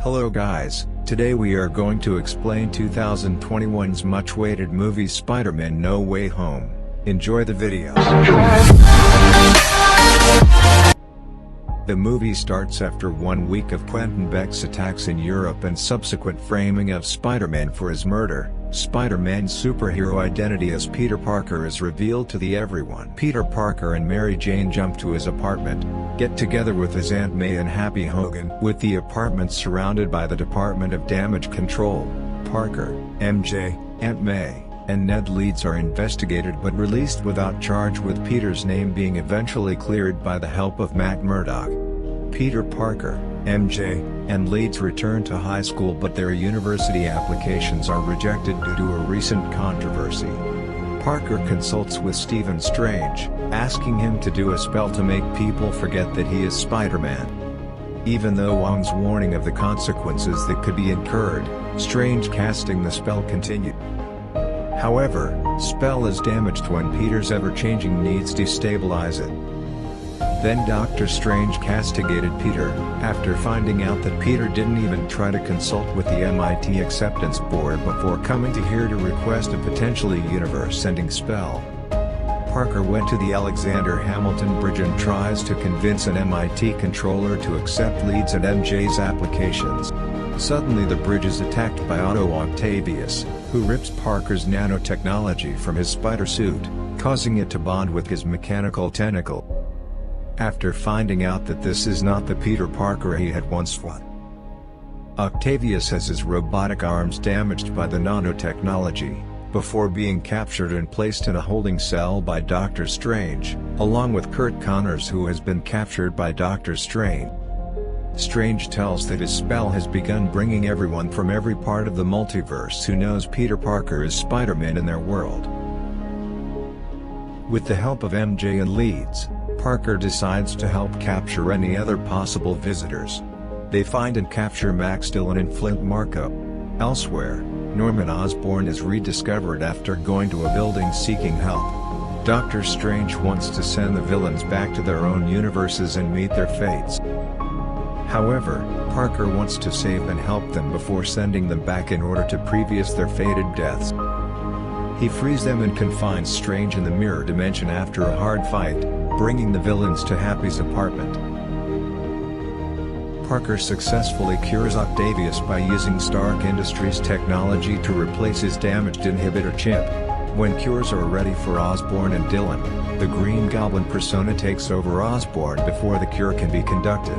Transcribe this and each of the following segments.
Hello guys, today we are going to explain 2021's much-awaited movie Spider-Man No Way Home. Enjoy the video. The movie starts after 1 week of Quentin Beck's attacks in Europe and subsequent framing of Spider-Man for his murder. Spider-Man's superhero identity as Peter Parker is revealed to everyone. Peter Parker and Mary Jane jump to his apartment, get together with his Aunt May and Happy Hogan. With the apartment surrounded by the Department of Damage Control, Parker, MJ, Aunt May, and Ned Leeds are investigated but released without charge, with Peter's name being eventually cleared by the help of Matt Murdock. Peter Parker, MJ, and Leeds return to high school, but their university applications are rejected due to a recent controversy. Parker consults with Stephen Strange, asking him to do a spell to make people forget that he is Spider-Man. Even though Wong's warning of the consequences that could be incurred, Strange casting the spell continued. However, spell is damaged when Peter's ever-changing needs destabilize it. Then Doctor Strange castigated Peter, after finding out that Peter didn't even try to consult with the MIT Acceptance Board before coming to here to request a potentially universe-ending spell. Parker went to the Alexander Hamilton Bridge and tries to convince an MIT controller to accept Leeds and MJ's applications. Suddenly the bridge is attacked by Otto Octavius, who rips Parker's nanotechnology from his spider suit, causing it to bond with his mechanical tentacle. After finding out that this is not the Peter Parker he had once fought, Octavius has his robotic arms damaged by the nanotechnology, before being captured and placed in a holding cell by Doctor Strange, along with Kurt Connors, who has been captured by Doctor Strange. Strange tells that his spell has begun bringing everyone from every part of the multiverse who knows Peter Parker is Spider-Man in their world. With the help of MJ and Leeds, Parker decides to help capture any other possible visitors. They find and capture Max Dillon and Flint Marko. Elsewhere, Norman Osborn is rediscovered after going to a building seeking help. Doctor Strange wants to send the villains back to their own universes and meet their fates. However, Parker wants to save and help them before sending them back in order to previous their fated deaths. He frees them and confines Strange in the mirror dimension after a hard fight, bringing the villains to Happy's apartment. Parker successfully cures Octavius by using Stark Industries technology to replace his damaged inhibitor chip. When cures are ready for Osborn and Dillon, the Green Goblin persona takes over Osborn before the cure can be conducted.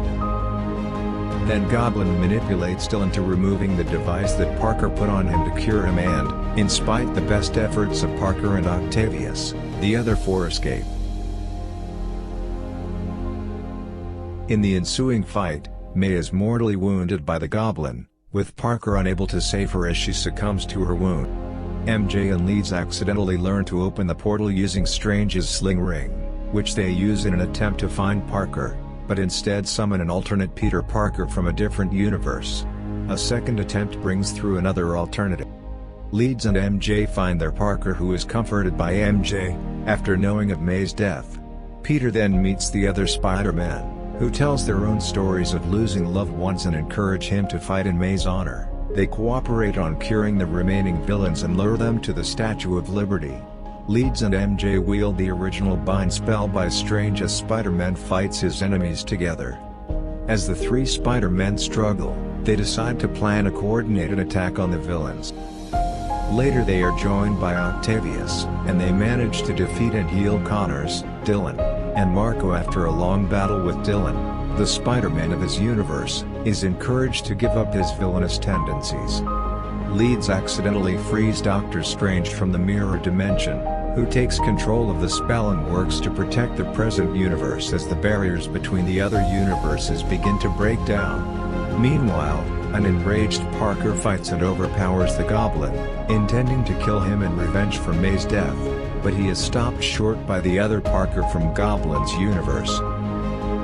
Then Goblin manipulates Dillon into removing the device that Parker put on him to cure him, and, in spite the best efforts of Parker and Octavius, the other four escape. In the ensuing fight, May is mortally wounded by the Goblin, with Parker unable to save her as she succumbs to her wound. MJ and Leeds accidentally learn to open the portal using Strange's sling ring, which they use in an attempt to find Parker, but instead summon an alternate Peter Parker from a different universe. A second attempt brings through another alternative. Leeds and MJ find their Parker, who is comforted by MJ, after knowing of May's death. Peter then meets the other Spider-Man, who tells their own stories of losing loved ones and encourage him to fight in May's honor. They cooperate on curing the remaining villains and lure them to the Statue of Liberty. Leeds and MJ wield the original bind spell by Strange as Spider-Man fights his enemies together. As the three Spider-Men struggle, they decide to plan a coordinated attack on the villains. Later they are joined by Octavius, and they manage to defeat and heal Connors, Dillon, and Marko. After a long battle with Dillon, the Spider-Man of his universe is encouraged to give up his villainous tendencies. Leeds accidentally frees Doctor Strange from the mirror dimension, who takes control of the spell and works to protect the present universe as the barriers between the other universes begin to break down. Meanwhile, an enraged Parker fights and overpowers the Goblin, intending to kill him in revenge for May's death, but he is stopped short by the other Parker from Goblin's universe.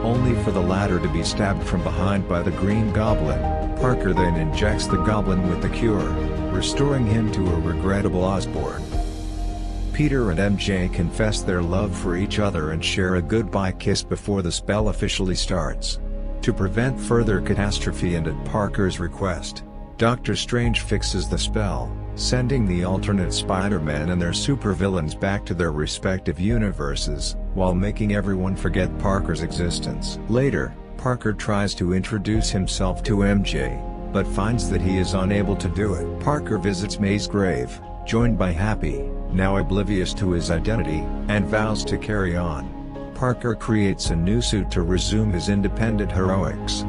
Only for the latter to be stabbed from behind by the Green Goblin. Parker then injects the Goblin with the cure, restoring him to a regrettable Osborn. Peter and MJ confess their love for each other and share a goodbye kiss before the spell officially starts. To prevent further catastrophe and at Parker's request, Doctor Strange fixes the spell, sending the alternate Spider-Man and their supervillains back to their respective universes, while making everyone forget Parker's existence. Later, Parker tries to introduce himself to MJ, but finds that he is unable to do it. Parker visits May's grave, joined by Happy, now oblivious to his identity, and vows to carry on. Parker creates a new suit to resume his independent heroics.